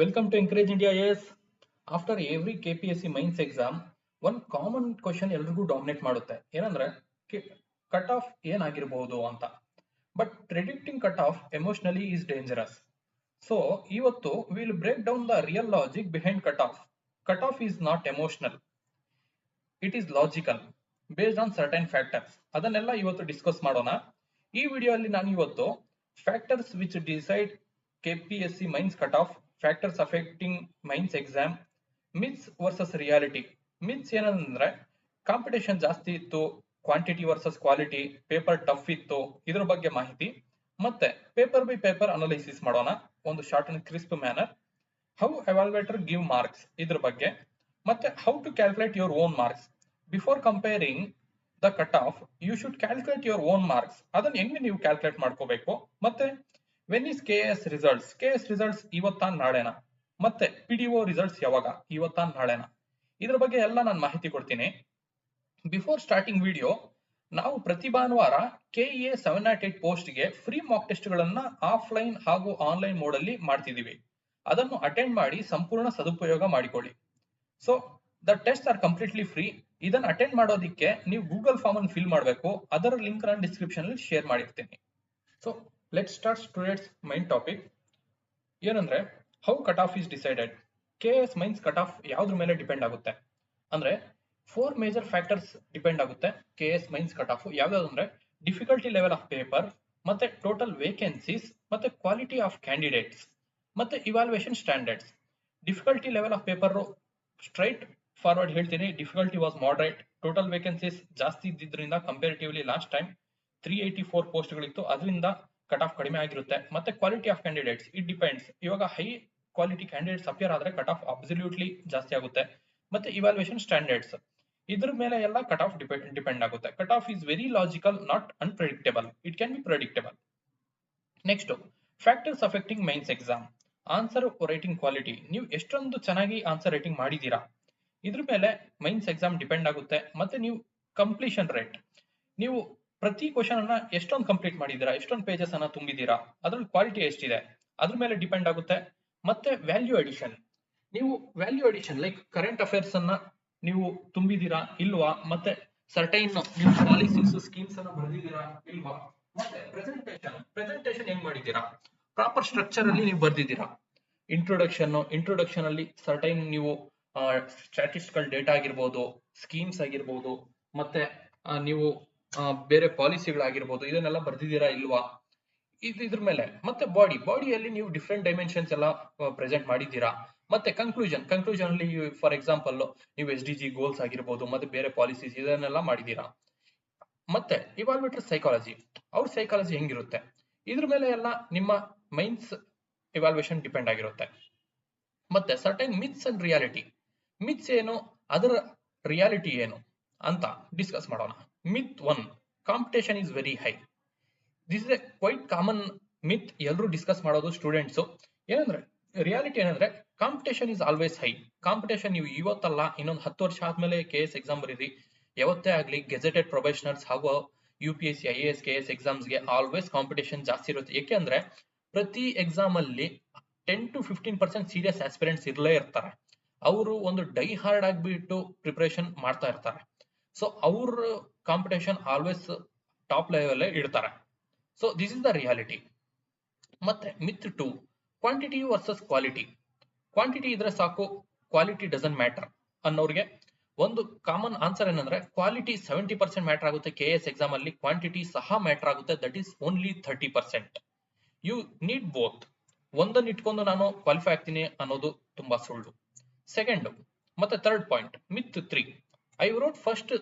Welcome to Encourage India. Yes, after every KPSC mains exam, one common question ಎಲ್ರಿಗೂ dominate ಮಾಡುತ್ತೆ ಏನಂದ್ರೆ cut off ಏನಾಗಿರಬಹುದು ಅಂತ. But predicting cut off emotionally is dangerous. So ಇವತ್ತು will break down the real logic behind cut off. Cut off is not emotional, it is logical based on certain factors. ಅದನ್ನೆಲ್ಲ ಇವತ್ತು discuss ಮಾಡೋಣ. ಈ video ಅಲ್ಲಿ ನಾನು ಇವತ್ತು factors which decide KPSC mains cutoff, factors affecting mains exam, myths versus reality. myths ಏನಂದ್ರೆ competition ಜಾಸ್ತಿ ಇತ್ತು, quantity versus quality, paper tough ಇತ್ತು, ಇದ್ರ ಬಗ್ಗೆ ಮಾಹಿತಿ. ಮತ್ತೆ ಪೇಪರ್ ಬೈ ಪೇಪರ್ ಅನಾಲಿಸಿಸ್ ಮಾಡೋಣ ಒಂದು short and crisp manner. How evaluator give marks ಇದ್ರ ಬಗ್ಗೆ. ಮತ್ತೆ how to calculate your own marks. Before comparing the cut off you should calculate your own marks. ಅದನ್ನ ಹೆಂಗೆ ನೀವು ಕ್ಯಾಲ್ಕುಲೇಟ್ ಮಾಡ್ಕೋಬೇಕು. ಮತ್ತೆ when is KS results. KS results ಇವತ್ತಾ ನಾಳೆನಾ? ಮತ್ತೆ PDO ರಿಸಲ್ಟ್ಸ್ ಯಾವಾಗ? ಇವತ್ತಾ ನಾಳೆನಾ? ಇದ್ರ ಬಗ್ಗೆ ಎಲ್ಲ ನಾನು ಮಾಹಿತಿ ಕೊಡ್ತೀನಿ. ಬಿಫೋರ್ ಸ್ಟಾರ್ಟಿಂಗ್ ವಿಡಿಯೋ, ನಾವು ಪ್ರತಿ ಭಾನುವಾರ KEA 708 ಪೋಸ್ಟ್ಗೆ ಫ್ರೀ ಮಾಕ್ ಟೆಸ್ಟ್ ಗಳನ್ನ ಆಫ್ಲೈನ್ ಹಾಗೂ ಆನ್ಲೈನ್ ಮೋಡ್ ಅಲ್ಲಿ ಮಾಡ್ತಿದೀವಿ. ಅದನ್ನು ಅಟೆಂಡ್ ಮಾಡಿ ಸಂಪೂರ್ಣ ಸದುಪಯೋಗ ಮಾಡಿಕೊಳ್ಳಿ. So the test are completely free. ಇದನ್ನ ಅಟೆಂಡ್ ಮಾಡೋದಿಕ್ಕೆ ನೀವು ಗೂಗಲ್ ಫಾರ್ಮ್ ಅನ್ನು ಫಿಲ್ ಮಾಡಬೇಕು. ಅದರ ಲಿಂಕ್ ನಾನು ಡಿಸ್ಕ್ರಿಪ್ಷನ್ ಅಲ್ಲಿ ಶೇರ್ ಮಾಡಿರ್ತೀನಿ. So let start students main topic. ಏನಂದ್ರೆ how cut off is decided. KS mains cut off ಯಾವ್ದ್ರ ಮೇಲೆ ಡಿಪೆಂಡ್ ಆಗುತ್ತೆ ಅಂದ್ರೆ 4 ಮೇಜರ್ ಫ್ಯಾಕ್ಟರ್ಸ್ ಡಿಪೆಂಡ್ ಆಗುತ್ತೆ KS ಮೈನ್ಸ್ ಕಟ್ ಆಫ್. ಯಾವ್ಯಾವ್ದು ಅಂದ್ರೆ ಡಿಫಿಕಲ್ಟಿ ಲೆವೆಲ್ ಆಫ್ ಪೇಪರ್, ಮತ್ತೆ ಟೋಟಲ್ ವೇಕೆನ್ಸೀಸ್, ಮತ್ತೆ ಕ್ವಾಲಿಟಿ ಆಫ್ ಕ್ಯಾಂಡಿಡೇಟ್ಸ್, ಮತ್ತೆ evaluation standards. Difficulty level of paper straight forward ಹೇಳ್ತೀನಿ, difficulty was moderate. Total vacancies ಜಾಸ್ತಿ ಇದ್ದಿದ್ರಿಂದ ಕಂಪೇರಿಟಿವ್ಲಿ ಲಾಸ್ಟ್ ಟೈಮ್ 384 ಪೋಸ್ಟ್ ಗಳಿತ್ತು, ಅದರಿಂದ ಕಟ್ ಆಫ್ ಕಡಿಮೆ ಆಗಿರುತ್ತೆ. ಮತ್ತೆ quality of candidates, it depends. ಇವಾಗ ಹೈ ಕ್ವಾಲಿಟಿ ಕ್ಯಾಂಡಿಡೇಟ್ಸ್ ಅಪಿಯರ್ ಆದ್ರೆ ಕಟ್ ಆಫ್ ಅಬ್ಸಲ್ಯೂಟ್ಲಿ ಜಾಸ್ತಿ ಆಗುತ್ತೆ. ಮತ್ತೆ ಇವಾಲ್ಯೂಯೇಷನ್ ಸ್ಟ್ಯಾಂಡರ್ಡ್ಸ್, ಇದ್ರ ಮೇಲೆ ಎಲ್ಲ ಕಟ್ ಆಫ್ ಡಿಪೆಂಡ್ ಆಗುತ್ತೆ. Cut off is very logical, not unpredictable. It can be predictable. Next, factors affecting mains exam. Answer writing quality. ನೀವು ಎಷ್ಟೊಂದು ಚೆನ್ನಾಗಿ ಆನ್ಸರ್ ರೈಟಿಂಗ್ ಮಾಡಿದೀರಾ ಇದ್ರ ಮೇಲೆ ಮೈನ್ಸ್ ಎಕ್ಸಾಮ್ ಡಿಪೆಂಡ್ ಆಗುತ್ತೆ. ಮತ್ತೆ ನೀವು ಕಂಪ್ಲೀಷನ್ ರೇಟ್, ನೀವು ಪ್ರತಿ ಕ್ವಶನ್ ಅನ್ನ ಎಷ್ಟೊಂದು ಕಂಪ್ಲೀಟ್ ಮಾಡಿದೀರಾ, ಎಷ್ಟೊಂದು ಪೇಜಸ್ ಅನ್ನ ತುಂಬಿದೀರಾ, ಅದ್ರಲ್ಲಿ ಕ್ವಾಲಿಟಿ ಎಷ್ಟಿದೆ ಅದ್ರ ಮೇಲೆ ಡಿಪೆಂಡ್ ಆಗುತ್ತೆ. ಮತ್ತೆ ವ್ಯಾಲ್ಯೂ ಅಡಿಷನ್, ನೀವು value addition like current affairs ಅನ್ನ ನೀವು ತುಂಬಿದೀರಾ ಇಲ್ವಾ, ಮತ್ತೆ ಸರ್ಟೈನ್ ನೀವು ಪಾಲಿಸೀಸ್ ಸ್ಕೀಮ್ಸ್ ಅನ್ನ ಬರೆದಿದ್ದೀರಾ ಇಲ್ವಾ, ಮತ್ತೆ ಪ್ರೆಸೆಂಟೇಷನ್ ಹೆಂಗ್ ಮಾಡಿದೀರಾ, ಪ್ರಾಪರ್ ಸ್ಟ್ರಕ್ಚರ್ ಅಲ್ಲಿ ನೀವು ಬರ್ದಿದ್ದೀರಾ. ಇಂಟ್ರೊಡಕ್ಷನ್ ಅಲ್ಲಿ ಸರ್ಟೈನ್ ನೀವು ಸ್ಟ್ಯಾಟಿಸ್ಟಿಕಲ್ ಡೇಟಾ ಆಗಿರ್ಬೋದು, ಸ್ಕೀಮ್ಸ್ ಆಗಿರ್ಬೋದು, ಮತ್ತೆ ನೀವು ಬೇರೆ ಪಾಲಿಸಿಗಳಾಗಿರ್ಬೋದು, ಇದನ್ನೆಲ್ಲ ಬರ್ದಿದ್ದೀರಾ ಇಲ್ವಾ, ಇದ್ರ ಮೇಲೆ. ಮತ್ತೆ ಬಾಡಿಯಲ್ಲಿ ನೀವು ಡಿಫ್ರೆಂಟ್ ಡೈಮೆನ್ಷನ್ಸ್ ಎಲ್ಲ ಪ್ರೆಸೆಂಟ್ ಮಾಡಿದ್ದೀರಾ. ಮತ್ತೆ ಕನ್ಕ್ಲೂಷನ್ ಅಲ್ಲಿ ಫಾರ್ ಎಕ್ಸಾಂಪಲ್ ನೀವು SDG ಗೋಲ್ಸ್ ಆಗಿರ್ಬೋದು, ಮತ್ತೆ ಬೇರೆ ಪಾಲಿಸೀಸ್ ಇದನ್ನೆಲ್ಲ ಮಾಡಿದ್ದೀರಾ. ಮತ್ತೆ ಇವಾಲ್ಯುಯೇಟರ್ ಸೈಕಾಲಜಿ, ಅವ್ರ ಸೈಕಾಲಜಿ ಹೆಂಗಿರುತ್ತೆ ಇದ್ರ ಮೇಲೆ ಎಲ್ಲ ನಿಮ್ಮ ಮೈನ್ಸ್ ಇವಾಲ್ಯೂಯೇಷನ್ ಡಿಪೆಂಡ್ ಆಗಿರುತ್ತೆ. ಮತ್ತೆ certain myths and reality. Myths ಏನು, ಅದರ ರಿಯಾಲಿಟಿ ಏನು ಅಂತ ಡಿಸ್ಕಸ್ ಮಾಡೋಣ. Myth 1, competition is very high. This is a quite common myth, ಎಲ್ಲರೂ ಡಿಸ್ಕಸ್ ಮಾಡೋದು ಸ್ಟೂಡೆಂಟ್ಸ್. ಏನಂದ್ರೆ ರಿಯಾಲಿಟಿ ಏನಂದ್ರೆ competition is always high. Competition ನೀವು ಇವತ್ತಲ್ಲ ಇನ್ನೊಂದು 10 ವರ್ಷ ಆದ್ಮೇಲೆ KS ಎಕ್ಸಾಮ್ ಬರೀರಿ, ಯಾವತ್ತೇ ಆಗ್ಲಿ ಗೆಜೆಟೆಡ್ ಪ್ರೊಫೆಷನಲ್ಸ್ ಹಾಗೂ UPSC IAS KS ಎಕ್ಸಾಮ್ಸ್ಗೆ ಆಲ್ವೇಸ್ ಕಾಂಪಿಟೇಷನ್ ಜಾಸ್ತಿ ಇರುತ್ತೆ. ಏಕೆಂದ್ರೆ ಪ್ರತಿ ಎಕ್ಸಾಮ್ ಅಲ್ಲಿ 10 to 15% ಸೀರಿಯಸ್ ಆಸ್ಪಿರೆಂಟ್ಸ್ ಇರ್ಲೇ ಇರ್ತಾರೆ. ಅವರು ಒಂದು ಡೈ ಹಾರ್ಡ್ ಆಗಿಬಿಟ್ಟು ಪ್ರಿಪರೇಷನ್ ಮಾಡ್ತಾ ಇರ್ತಾರೆ. ಸೊ ಅವ್ರ ಕಾಂಪಿಟೇಷನ್ ಆಲ್ವೇಸ್ ಟಾಪ್ ಲೆವೆಲ್ ಇಡ್ತಾರೆ. So this is the reality. ಮತ್ತೆ myth 2, quantity versus quality. Quantity ಇದ್ರೆ ಸಾಕು, ಕ್ವಾಲಿಟಿ ಡಸಂಟ್ ಮ್ಯಾಟರ್ ಅನ್ನೋರಿಗೆ ಒಂದು ಕಾಮನ್ ಆನ್ಸರ್ ಏನಂದ್ರೆ ಕ್ವಾಲಿಟಿ 70% ಮ್ಯಾಟರ್ ಆಗುತ್ತೆ KS ಎಕ್ಸಾಮ್ ಅಲ್ಲಿ, ಕ್ವಾಂಟಿಟಿ ಸಹ ಮ್ಯಾಟರ್ ಆಗುತ್ತೆ, that is only 30%. You need both. ಒಂದನ್ನು ಇಟ್ಕೊಂಡು ನಾನು ಕ್ವಾಲಿಫೈ ಆಗ್ತೀನಿ ಅನ್ನೋದು ತುಂಬಾ ಸುಳ್ಳು. ಸೆಕೆಂಡ್ ಮತ್ತೆ third point, myth 3, I wrote first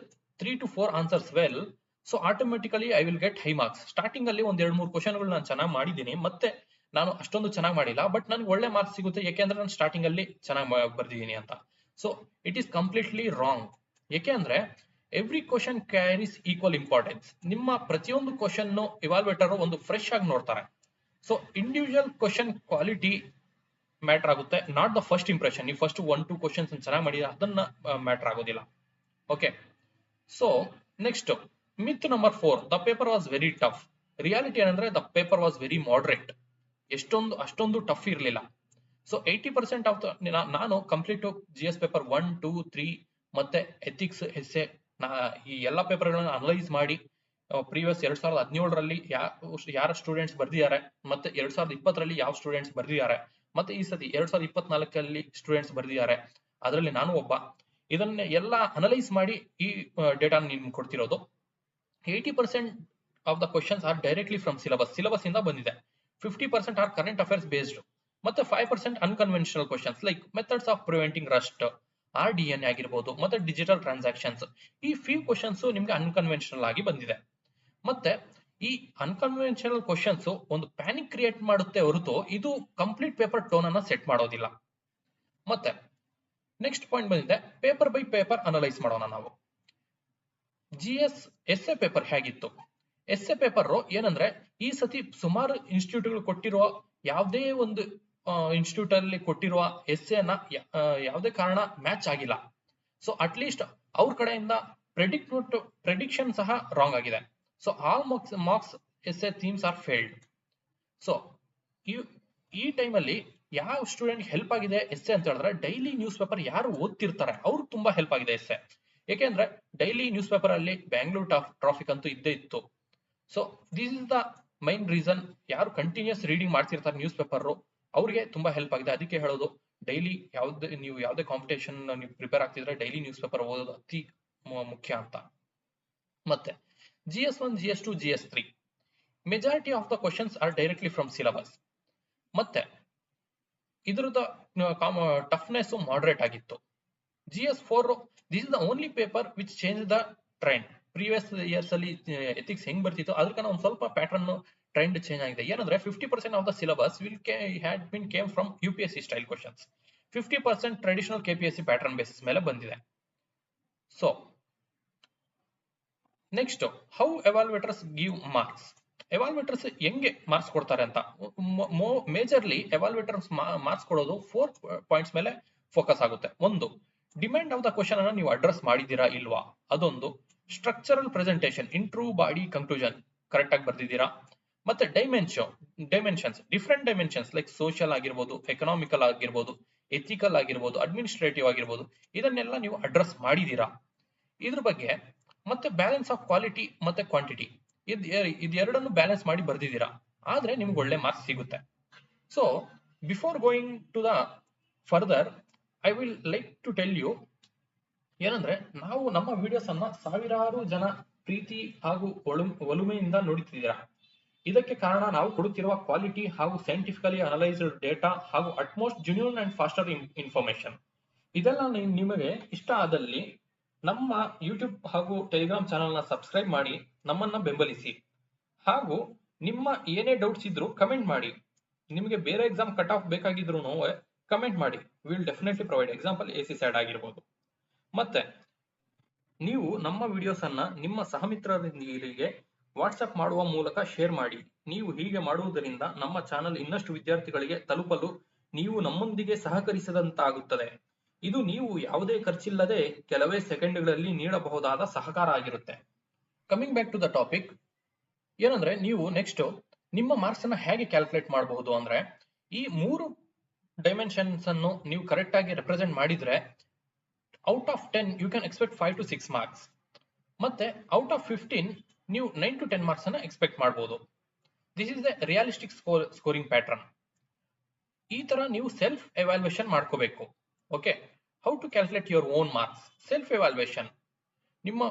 3 to 4 answers well, so automatically I will get high marks. Starting ಅಲ್ಲಿ ಒಂದ್ 2-3 ಕ್ವಶನ್ಗಳು ನಾನು ಚೆನ್ನಾಗಿ ಮಾಡಿದ್ದೀನಿ, ಮತ್ತೆ ನಾನು ಅಷ್ಟೊಂದು ಚೆನ್ನಾಗಿ ಮಾಡಿಲ್ಲ, ಬಟ್ ನನಗೆ ಒಳ್ಳೆ ಮಾರ್ಕ್ಸ್ ಸಿಗುತ್ತೆ ಯಾಕೆಂದ್ರೆ ನಾನು ಸ್ಟಾರ್ಟಿಂಗ್ ಅಲ್ಲಿ ಚೆನ್ನಾಗಿ ಬರ್ದಿದ್ದೀನಿ ಅಂತ. So it is completely wrong. ಯಾಕೆಂದ್ರೆ every question carries equal importance. ನಿಮ್ಮ ಪ್ರತಿಯೊಂದು ಕ್ವಶನ್ ಇವಾಲ್ಯುಯೇಟರ್ ಒಂದು ಫ್ರೆಶ್ ಆಗಿ ನೋಡ್ತಾರೆ. So individual question quality matter ಆಗುತ್ತೆ, ನಾಟ್ ದ ಫಸ್ಟ್ ಇಂಪ್ರೆಷನ್. ನೀವು ಫಸ್ಟ್ 1-2 ಕ್ವಶನ್ಸ್ ಚೆನ್ನಾಗಿ ಮಾಡಿದ್ರೆ ಅದನ್ನ ಮ್ಯಾಟರ್ ಆಗೋದಿಲ್ಲ. Okay, so next myth number 4, the paper was very tough. Reality ಏನಂದ್ರೆ the paper was very moderate. ಅಷ್ಟೊಂದು ಟಫ್ ಇರಲಿಲ್ಲ. ಸೊ 80% ಆಫ್ ನಾನು ಕಂಪ್ಲೀಟ್ GS ಪೇಪರ್ 1, 2, 3 ಮತ್ತೆ ಎಥಿಕ್ಸ್ ಎಸ್ಸೆ ಈ ಎಲ್ಲಾ ಪೇಪರ್ಗಳನ್ನ ಅನಲೈಸ್ ಮಾಡಿ ಪ್ರೀವಿಯಸ್ 2017ರಲ್ಲಿ ಯಾರ ಸ್ಟೂಡೆಂಟ್ಸ್ ಬರ್ದಿದ್ದಾರೆ ಮತ್ತೆ 2020ರಲ್ಲಿ ಯಾವ ಸ್ಟೂಡೆಂಟ್ಸ್ ಬರ್ದಿದ್ದಾರೆ ಮತ್ತೆ ಈ ಸತಿ 2024ರಲ್ಲಿ ಸ್ಟೂಡೆಂಟ್ಸ್ ಬರ್ದಿದ್ದಾರೆ, ಅದರಲ್ಲಿ ನಾನು ಒಬ್ಬ. ಇದನ್ನ ಎಲ್ಲ ಅನಲೈಸ್ ಮಾಡಿ ಈ ಡೇಟಾ ನಿಮ್ಗೆ ಕೊಡ್ತಿರೋದು. 80% of the questions are directly from syllabus ಇಂದ ಬಂದಿದೆ. 50% ಆರ್ ಕರೆಂಟ್ ಅಫೇರ್ಸ್ ಬೇಸ್ಡ್ ಮತ್ತೆ 5% unconventional questions like methods of preventing Rust, RDNA ಆಗಿರ್ಬೋದು ಮತ್ತೆ ಡಿಜಿಟಲ್ ಟ್ರಾನ್ಸಾಕ್ಷನ್ಸ್. ಈ ಫ್ಯೂ ಕ್ವಶನ್ಸ್ ನಿಮ್ಗೆ ಅನ್ಕನ್ವೆನ್ಷನಲ್ ಆಗಿ ಬಂದಿದೆ. ಮತ್ತೆ ಈ ಅನ್ಕನ್ವೆನ್ಷನಲ್ ಕ್ವಶನ್ಸ್ ಒಂದು ಪ್ಯಾನಿಕ್ ಕ್ರಿಯೇಟ್ ಮಾಡುತ್ತೆ ಹೊರತು ಇದು ಕಂಪ್ಲೀಟ್ ಪೇಪರ್ ಟೋನ್ ಅನ್ನ ಸೆಟ್ ಮಾಡೋದಿಲ್ಲ. ಮತ್ತೆ ನೆಕ್ಸ್ಟ್ ಪಾಯಿಂಟ್ ಬಂದಿದೆ ಪೇಪರ್ ಬೈ ಪೇಪರ್ ಅನಲೈಸ್ ಮಾಡೋಣ ನಾವು. GS ಎಸ್ಸೆ ಪೇಪರ್ ಹೇಗಿತ್ತು? ಎಸ್ಸೆ ಪೇಪರ್ ಏನಂದ್ರೆ ಈ ಸತಿ ಸುಮಾರು ಇನ್ಸ್ಟಿಟ್ಯೂಟ್ಗಳು ಕೊಟ್ಟಿರುವ ಯಾವುದೇ ಒಂದು ಇನ್ಸ್ಟಿಟ್ಯೂಟ್ ಅಲ್ಲಿ ಕೊಟ್ಟಿರುವ ಎಸ್ಸೆನ ಯಾವುದೇ ಕಾರಣ ಮ್ಯಾಚ್ ಆಗಿಲ್ಲ. ಸೊ ಅಟ್ ಲೀಸ್ಟ್ ಅವ್ರ ಕಡೆಯಿಂದ ಪ್ರೆಡಿಕ್ಷನ್ ಸಹ ರಾಂಗ್ ಆಗಿದೆ. So all marks essay themes R failed. So ಈ ಟೈಮಲ್ಲಿ ಯಾವ ಸ್ಟೂಡೆಂಟ್ ಹೆಲ್ಪ್ ಆಗಿದೆ ಎಸ್ಸೆ ಅಂತ ಹೇಳಿದ್ರೆ ಡೈಲಿ ನ್ಯೂಸ್ ಪೇಪರ್ ಯಾರು ಓದ್ತಿರ್ತಾರೆ ಅವ್ರಿಗೆ ತುಂಬಾ ಹೆಲ್ಪ್ ಆಗಿದೆ ಎಸ್ಸೆ. ಯಾಕೆಂದ್ರೆ ಡೈಲಿ ನ್ಯೂಸ್ ಪೇಪರ್ ಅಲ್ಲಿ ಬ್ಯಾಂಗ್ಳೂರ್ ಟ್ರಾಫಿಕ್ ಅಂತೂ ಇದ್ದೇ ಇತ್ತು. So this is the main reason. ಯಾರು ಕಂಟಿನ್ಯೂಸ್ ರೀಡಿಂಗ್ ಮಾಡ್ತಿರ್ತಾರೆ ನ್ಯೂಸ್ ಪೇಪರ್ ಅವ್ರಿಗೆ ತುಂಬಾ ಹೆಲ್ಪ್ ಆಗಿದೆ. ಅದಕ್ಕೆ ಹೇಳೋದು ಡೈಲಿ ನೀವು ಯಾವುದೇ ಕಾಂಪಿಟೇಷನ್ ನೀವು ಪ್ರಿಪೇರ್ ಆಗ್ತಿದ್ರೆ ಡೈಲಿ ನ್ಯೂಸ್ ಪೇಪರ್ ಓದೋದು ಅತಿ ಮುಖ್ಯ ಅಂತ. ಮತ್ತೆ GS1, GS2, GS3 majority of the questions are directly from syllabus. ಮತ್ತೆ ಇದ್ರದ ಟಫ್ನೆಸ್ ಮಾಡರೇಟ್ ಆಗಿತ್ತು. GS4 this is the only paper which change the trend. Previous years ಅಲ್ಲಿ ಎಥಿಕ್ಸ್ ಹೆಂಗ್ ಬರ್ತಿತ್ತು ಅದಕ್ಕಿಂತ ಒಂದು ಸ್ವಲ್ಪ ಪ್ಯಾಟರ್ನ್ ಟ್ರೆಂಡ್ ಚೇಂಜ್ ಆಗಿದೆ. ಏನಂದ್ರೆ 50% of the syllabus came from UPSC style questions. 50% traditional KPSC pattern basis ಮೇಲೆ ಬಂದಿದೆ. So next how evaluators give marks. Evaluators ಹೆಂಗೆ ಮಾರ್ಕ್ಸ್ ಕೊಡ್ತಾರೆ ಅಂತ. ಮೇಜರ್ಲಿ ಎವಾಲ್ಯುಯೇಟರ್ಸ್ ಮಾರ್ಕ್ಸ್ ಕೊಡೋದು 4 ಪಾಯಿಂಟ್ಸ್ ಮೇಲೆ ಫೋಕಸ್ ಆಗುತ್ತೆ. ಒಂದು, ಡಿಮ್ಯಾಂಡ್ ಆಫ್ ದ ಕ್ವಶನ್ ಅನ್ನ ನೀವು ಅಡ್ರೆಸ್ ಮಾಡಿದೀರಾ ಇಲ್ವಾ ಅದೊಂದು. Structural presentation, intro, body, conclusion correct ಆಗಿ ಬರ್ದಿದ್ದೀರಾ. ಮತ್ತೆ dimensions, different dimensions like social ಆಗಿರ್ಬೋದು, ಎಕನಾಮಿಕಲ್ ಆಗಿರ್ಬೋದು, ಎಥಿಕಲ್ ಆಗಿರ್ಬೋದು, ಅಡ್ಮಿನಿಸ್ಟ್ರೇಟಿವ್ ಆಗಿರ್ಬೋದು, ಇದನ್ನೆಲ್ಲ ನೀವು ಅಡ್ರೆಸ್ ಮಾಡಿದೀರಾ ಇದ್ರ ಬಗ್ಗೆ. ಮತ್ತೆ ಬ್ಯಾಲೆನ್ಸ್ ಆಫ್ ಕ್ವಾಲಿಟಿ ಮತ್ತೆ ಕ್ವಾಂಟಿಟಿ, ಇದೆರಡನ್ನು ಬ್ಯಾಲೆನ್ಸ್ ಮಾಡಿ ಬರ್ದಿದ್ದೀರಾ ಆದ್ರೆ ನಿಮ್ಗೆ ಒಳ್ಳೆ ಮಾರ್ಕ್ಸ್ ಸಿಗುತ್ತೆ. So before going to the further I will like to tell you ಏನಂದ್ರೆ ನಾವು ನಮ್ಮ ವಿಡಿಯೋಸ್ ಅನ್ನ ಸಾವಿರಾರು ಜನ ಪ್ರೀತಿ ಹಾಗೂ ಒಲುಮೆಯಿಂದ ನೋಡುತ್ತಿದ್ದೀರಾ. ಇದಕ್ಕೆ ಕಾರಣ ನಾವು ಕೊಡುತ್ತಿರುವ ಕ್ವಾಲಿಟಿ ಹಾಗೂ ಸೈಂಟಿಫಿಕಲಿ ಅನಲೈಸ್ಡ್ ಡೇಟಾ ಹಾಗೂ utmost genuine and faster information. ಇದೆಲ್ಲ ನಿಮಗೆ ಇಷ್ಟ ಆದಲ್ಲಿ ನಮ್ಮ ಯೂಟ್ಯೂಬ್ ಹಾಗೂ ಟೆಲಿಗ್ರಾಮ್ ಚಾನೆಲ್ನ ಸಬ್ಸ್ಕ್ರೈಬ್ ಮಾಡಿ ನಮ್ಮನ್ನ ಬೆಂಬಲಿಸಿ. ಹಾಗೂ ನಿಮ್ಮ ಏನೇ ಡೌಟ್ಸ್ ಇದ್ರು ಕಮೆಂಟ್ ಮಾಡಿ. ನಿಮಗೆ ಬೇರೆ ಎಕ್ಸಾಮ್ ಕಟ್ ಆಫ್ ಬೇಕಾಗಿದ್ರು ಕಮೆಂಟ್ ಮಾಡಿ. Will definitely provide. Example AC SAT ಆಗಿರ್ಬೋದು. ಮತ್ತೆ ನೀವು ನಮ್ಮ ವಿಡಿಯೋಸ್ ಅನ್ನ ನಿಮ್ಮ ಸಹಮಿತ್ರರಿಗೆ ವಾಟ್ಸ್ಆಪ್ ಮಾಡುವ ಮೂಲಕ ಶೇರ್ ಮಾಡಿ. ನೀವು ಹೀಗೆ ಮಾಡುವುದರಿಂದ ನಮ್ಮ ಚಾನೆಲ್ ಇನ್ನಷ್ಟು ವಿದ್ಯಾರ್ಥಿಗಳಿಗೆ ತಲುಪಲು ನೀವು ನಮ್ಮೊಂದಿಗೆ ಸಹಕರಿಸಿದಂತಾಗುತ್ತದೆ. ಇದು ನೀವು ಯಾವುದೇ ಖರ್ಚಿಲ್ಲದೆ ಕೆಲವೇ ಸೆಕೆಂಡ್ಗಳಲ್ಲಿ ನೀಡಬಹುದಾದ ಸಹಕಾರ ಆಗಿರುತ್ತೆ. Coming back to the topic, ಏನಂದ್ರೆ ನೀವು ನೆಕ್ಸ್ಟ್ ನಿಮ್ಮ ಮಾರ್ಕ್ಸ್ ಅನ್ನ ಹೇಗೆ ಕ್ಯಾಲ್ಕುಲೇಟ್ ಮಾಡಬಹುದು ಅಂದ್ರೆ ಈ 3 ಡೈಮೆನ್ಷನ್ಸ್ ಅನ್ನು ನೀವು ಕರೆಕ್ಟ್ ಆಗಿ ರೆಪ್ರೆಸೆಂಟ್ ಮಾಡಿದ್ರೆ out of 10 you can expect 5 to 6 marks. ಮತ್ತೆ ಔಟ್ ಆಫ್ 15 ನೀವು 9 to 10 ಮಾರ್ಕ್ಸ್ ಅನ್ನ ಎಕ್ಸ್ಪೆಕ್ಟ್ ಮಾಡಬಹುದು. This is the realistic scoring pattern. ಈ ತರ ನೀವು ಸೆಲ್ಫ್ ಎವ್ಯಾಲ್ಯೂಯೇಷನ್ ಮಾಡ್ಕೋಬೇಕು. Okay, how to calculate your own marks. Self evaluation, ನಿಮ್ಮ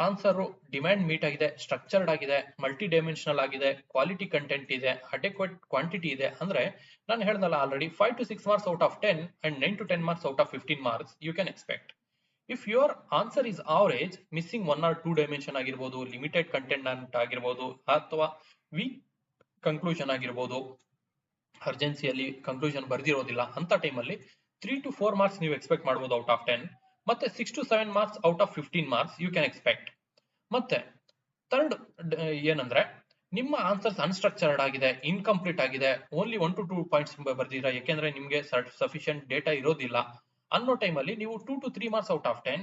ಆನ್ಸರ್ ಡಿಮ್ಯಾಂಡ್ ಮೀಟ್ ಆಗಿದೆ, ಸ್ಟ್ರಕ್ಚರ್ಡ್ ಆಗಿದೆ, ಮಲ್ಟಿ ಡೈಮೆನ್ಷನಲ್ ಆಗಿದೆ, ಕ್ವಾಲಿಟಿ ಕಂಟೆಂಟ್ ಇದೆ, ಅಡೆಕ್ವೇಟ್ ಕ್ವಾಂಟಿಟಿ ಇದೆ ಅಂದ್ರೆ ನಾನು ಹೇಳ್ದಲ್ಲ already 5 to 6 marks out of 10 and 9 to 10 marks out of 15 marks you can expect. If your answer is average, missing 1 or 2 dimension ಆಗಿರ್ಬೋದು, limited content ಆಗಿರ್ಬೋದು, ಅಥವಾ ವೀಕ್ ಕನ್ಕ್ಲೂಷನ್ ಆಗಿರ್ಬೋದು, ಅರ್ಜೆನ್ಸಿಯಲ್ಲಿ ಕನ್ಕ್ಲೂಷನ್ ಬರ್ದಿರೋದಿಲ್ಲ ಅಂತ ಟೈಮಲ್ಲಿ 3 to 4 ಮಾರ್ಕ್ಸ್ ನೀವು ಎಕ್ಸ್ಪೆಕ್ಟ್ ಮಾಡಬಹುದು ಔಟ್ ಆಫ್ 10. ಮತ್ತೆ 6 to 7 marks out of 15 marks you can expect. ಮತ್ತೆ ಥರ್ಡ್ ಏನಂದ್ರೆ ನಿಮ್ಮ ಆನ್ಸರ್ಸ್ ಅನ್ಸ್ಟ್ರಕ್ಚರ್ಡ್ ಆಗಿದೆ, ಇನ್ಕಂಪ್ಲೀಟ್ ಆಗಿದೆ, ಓನ್ಲಿ 1 to 2 ಪಾಯಿಂಟ್ಸ್ ಬರ್ದಿರಾ ಯಾಕೆಂದ್ರೆ ನಿಮಗೆ ಸಫಿಷಿಯಂಟ್ ಡೇಟಾ ಇರೋದಿಲ್ಲ ಅನ್ನೋ ಟೈಮಲ್ಲಿ ನೀವು 2 to 3 ಮಾರ್ಕ್ಸ್ ಔಟ್ ಆಫ್ 10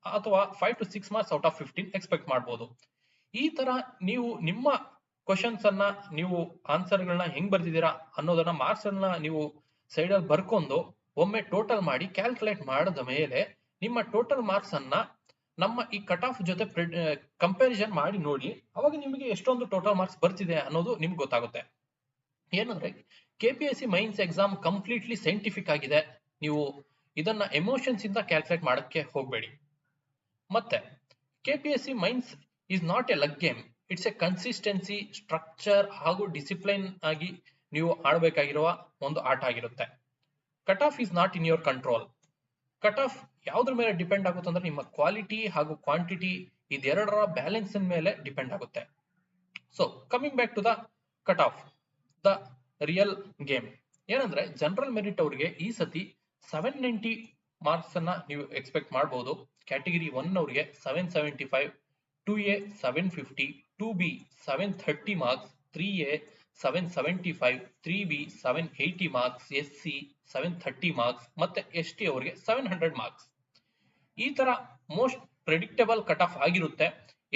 ಅಥವಾ 5 to 6 marks out of 15 expect ಮಾಡಬಹುದು. ಈ ತರ ನೀವು ನಿಮ್ಮ ಕ್ವಶನ್ಸ್ ಅನ್ನ ನೀವು ಆನ್ಸರ್ಗಳನ್ನ ಹೆಂಗ್ ಬರ್ದಿದ್ದೀರಾ ಅನ್ನೋದನ್ನ ಮಾರ್ಕ್ಸ್ ಅನ್ನ ನೀವು ಸೈಡ್ ಅಲ್ಲಿ ಬರ್ಕೊಂಡು ಒಮ್ಮೆ ಟೋಟಲ್ ಮಾಡಿ ಕ್ಯಾಲ್ಕುಲೇಟ್ ಮಾಡಿದ ಮೇಲೆ ನಿಮ್ಮ ಟೋಟಲ್ ಮಾರ್ಕ್ಸ್ ಅನ್ನ ನಮ್ಮ ಈ ಕಟ್ ಆಫ್ ಜೊತೆ ಕಂಪ್ಯಾರಿಸನ್ ಮಾಡಿ ನೋಡಿ, ಅವಾಗ ನಿಮಗೆ ಎಷ್ಟೊಂದು ಟೋಟಲ್ ಮಾರ್ಕ್ಸ್ ಬರ್ತಿದೆ ಅನ್ನೋದು ನಿಮ್ಗೆ ಗೊತ್ತಾಗುತ್ತೆ. ಏನಂದ್ರೆ KPSC mains exam completely scientific ಆಗಿದೆ. ನೀವು ಇದನ್ನ ಎಮೋಷನ್ಸ್ ಇಂದ ಕ್ಯಾಲ್ಕುಲೇಟ್ ಮಾಡಕ್ಕೆ ಹೋಗ್ಬೇಡಿ. ಮತ್ತೆ KPSC mains is not a luck game, it's a consistency, structure ಹಾಗೂ ಡಿಸಿಪ್ಲೈನ್ ಆಗಿ ನೀವು ಆಡಬೇಕಾಗಿರುವ ಒಂದು ಆಟ ಆಗಿರುತ್ತೆ. Cut off is not in your control. Cut off ಯಾವ್ದ್ರ ಮೇಲೆ ಡಿಪೆಂಡ್ ಆಗುತ್ತೆ ಅಂದ್ರೆ ನಿಮ್ಮ ಕ್ವಾಲಿಟಿ ಹಾಗೂ ಕ್ವಾಂಟಿಟಿ ಇದೆರಡರ ಬ್ಯಾಲೆನ್ಸ್ ಮೇಲೆ ಡಿಪೆಂಡ್ ಆಗುತ್ತೆ. So coming back to the cut off, the real game ಏನಂದ್ರೆ ಜನರಲ್ ಮೆರಿಟ್ ಅವ್ರಿಗೆ ಈ ಸತಿ 790 ಮಾರ್ಕ್ಸ್ ಅನ್ನ ನೀವು ಎಕ್ಸ್ಪೆಕ್ಟ್ ಮಾಡಬಹುದು. ಕ್ಯಾಟಗರಿ 1 ಅವ್ರಿಗೆ 775, 2A 750, 2B 730 marks, 3A 775, 3B 780 marks, SC 730 marks ಮತ್ತೆ ST ಅವರಿಗೆ 700 ಮಾರ್ಕ್ಸ್. ಈ ತರ ಮೋಸ್ಟ್ ಪ್ರೆಡಿಕ್ಟಬಲ್ ಕಟ್ ಆಫ್ ಆಗಿರುತ್ತೆ.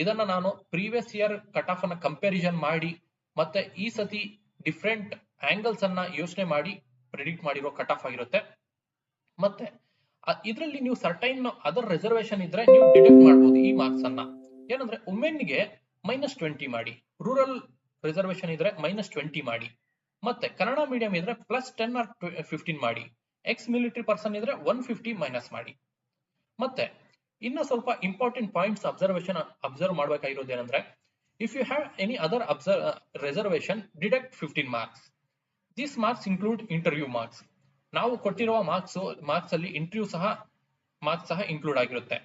ಇದನ್ನ ನಾನು ಪ್ರೀವಿಯಸ್ ಇಯರ್ ಕಟ್ ಆಫ್ ಅನ್ನ ಕಂಪ್ಯಾರಿಸನ್ ಮಾಡಿ ಮತ್ತೆ ಈ ಸತಿ ಡಿಫ್ರೆಂಟ್ ಆಂಗಲ್ಸ್ ಅನ್ನ ಯೋಚನೆ ಮಾಡಿ ಪ್ರೆಡಿಕ್ಟ್ ಮಾಡಿರೋ ಕಟ್ ಆಫ್ ಆಗಿರುತ್ತೆ. ಮತ್ತೆ ಇದರಲ್ಲಿ ನೀವು ಸರ್ಟೈನ್ ಅದರ್ ರಿಸರ್ವೇಶನ್ ಇದ್ರೆ ನೀವು ಡಿಡಕ್ಟ್ ಮಾಡಬಹುದು ಈ ಮಾರ್ಕ್ಸ್ ಅನ್ನ. ಏನಂದ್ರೆ ವುಮೆನ್ಗೆ -20 ಮಾಡಿ, ರೂರಲ್ ರಿಸರ್ವೇಶನ್ ಇದ್ರೆ -20 ಮಾಡಿ, ಮತ್ತೆ ಕನ್ನಡ ಮೀಡಿಯಂ ಇದ್ರೆ +10 or 15 ಮಾಡಿ, ಎಕ್ಸ್ ಮಿಲಿಟರಿ ಪರ್ಸನ್ ಇದ್ರೆ 150 ಮೈನಸ್ ಮಾಡಿ. ಮತ್ತೆ ಇನ್ನ ಸ್ವಲ್ಪ ಇಂಪಾರ್ಟೆಂಟ್ ಪಾಯಿಂಟ್ಸ್ ಅಬ್ಸರ್ವ್ ಮಾಡಬೇಕಾಗಿರೋದು ಏನಂದ್ರೆ, if you have any other reservation deduct 15 marks. This marks include interview marks. ನಾವು ಕೊಟ್ಟಿರುವ ಮಾರ್ಕ್ಸ್ ಅಲ್ಲಿ ಇಂಟರ್ವ್ಯೂ ಮಾರ್ಕ್ಸ್ ಸಹ ಇನ್ಕ್ಲೂಡ್ ಆಗಿರುತ್ತೆ.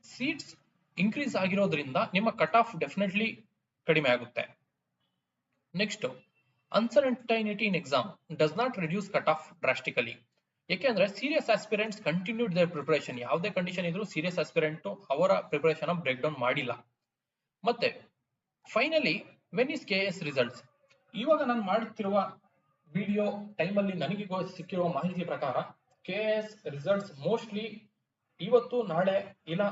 ಸೀಟ್ಸ್ ಇನ್ಕ್ರೀಸ್ ಆಗಿರೋದ್ರಿಂದ ನಿಮ್ಮ ಕಟ್ ಆಫ್ ಡೆಫಿನೆಟ್ಲಿ ಕಡಿಮೆ ಆಗುತ್ತೆ. Next, uncertainty in exam does not reduce cut off drastically. ಯಾಕೆಂದ್ರೆ serious aspirants continued their preparation. ಯಾವುದೇ ಕಂಡೀಷನ್ ಇದ್ರೂ ಸೀರಿಯಸ್ ಆಸ್ಪಿರೆಂಟ್ ಅವರ ಪ್ರಿಪರೇಷನ್ ಬ್ರೇಕ್ ಡೌನ್ ಮಾಡಿಲ್ಲ. ಮತ್ತೆ finally when is KS results. ಇವಾಗ ನಾನು ಮಾಡುತ್ತಿರುವ ವಿಡಿಯೋ ಟೈಮಲ್ಲಿ ನನಗೆ ಸಿಕ್ಕಿರುವ ಮಾಹಿತಿ ಪ್ರಕಾರ KS ರಿಸಲ್ಟ್ಸ್ ಮೋಸ್ಟ್ಲಿ ಇವತ್ತು, ನಾಳೆ ಇಲ್ಲ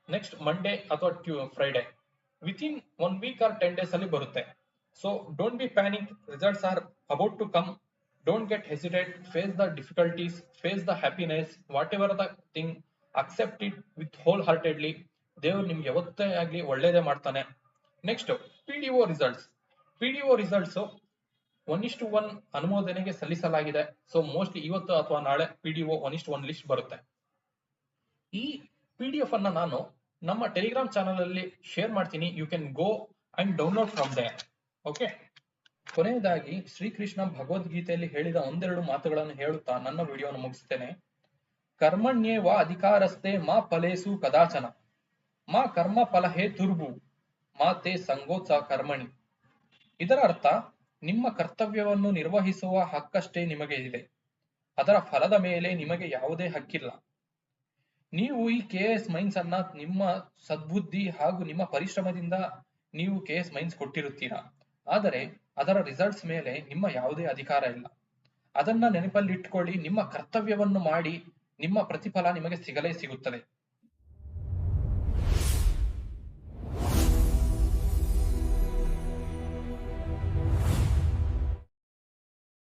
ನೆಕ್ಸ್ಟ್ ಮಂಡೇ ಅಥವಾ Friday, within 1 week or 10 days ಅಲ್ಲಿ ಬರುತ್ತೆ. So don't be panic, results are about to come. Don't get hesitate, face the difficulties, face the happiness, whatever the thing, accept it with wholeheartedly. ದೇವರು ನಿಮ್ಗೆ ಯಾವತ್ತೇ ಆಗ್ಲಿ ಒಳ್ಳೇದೇ ಮಾಡ್ತಾನೆ. Next, PDO results. PDO results 1:1 ಅನುಮೋದನೆಗೆ ಸಲ್ಲಿಸಲಾಗಿದೆ. So mostly ಇವತ್ತು ಅಥವಾ ನಾಳೆ PDO 1:1 ಲಿಸ್ಟ್ ಬರುತ್ತೆ. ಈ PDF ಅನ್ನ ನಾನು ನಮ್ಮ ಟೆಲಿಗ್ರಾಮ್ ಚಾನಲ್ ಅಲ್ಲಿ ಶೇರ್ ಮಾಡ್ತೀನಿ. You can go and download from there. Okay. ಕೊನೆಯದಾಗಿ ಶ್ರೀಕೃಷ್ಣ ಭಗವದ್ಗೀತೆಯಲ್ಲಿ ಹೇಳಿದ ಒಂದೆರಡು ಮಾತುಗಳನ್ನು ಹೇಳುತ್ತಾ ನನ್ನ ವಿಡಿಯೋವನ್ನು ಮುಗಿಸ್ತೇನೆ. ಕರ್ಮಣ್ಯೇವ ಅಧಿಕಾರಸ್ಥೆ ಮಾ ಫಲೇಸು ಕದಾಚನ, ಮಾ ಕರ್ಮ ಫಲಹೇ ತುರ್ಭು, ಮಾ ತೇ ಸಂಗೋತ್ಸ ಕರ್ಮಣಿ. ಇದರ ಅರ್ಥ, ನಿಮ್ಮ ಕರ್ತವ್ಯವನ್ನು ನಿರ್ವಹಿಸುವ ಹಕ್ಕಷ್ಟೇ ನಿಮಗೆ ಇದೆ, ಅದರ ಫಲದ ಮೇಲೆ ನಿಮಗೆ ಯಾವುದೇ ಹಕ್ಕಿಲ್ಲ. ನೀವು ಈ KS ಮೈನ್ಸ್ ಅನ್ನ ನಿಮ್ಮ ಸದ್ಬುದ್ಧಿ ಹಾಗೂ ನಿಮ್ಮ ಪರಿಶ್ರಮದಿಂದ ನೀವು KS ಮೈನ್ಸ್ ಕೊಟ್ಟಿರುತ್ತೀರಾ. ಆದರೆ ಅದರ ರಿಸಲ್ಟ್ಸ್ ಮೇಲೆ ನಿಮ್ಮ ಯಾವುದೇ ಅಧಿಕಾರ ಇಲ್ಲ. ಅದನ್ನ ನೆನಪಲ್ಲಿಟ್ಕೊಳ್ಳಿ. ನಿಮ್ಮ ಕರ್ತವ್ಯವನ್ನು ಮಾಡಿ, ನಿಮ್ಮ ಪ್ರತಿಫಲ ನಿಮಗೆ ಸಿಗಲೇ ಸಿಗುತ್ತದೆ.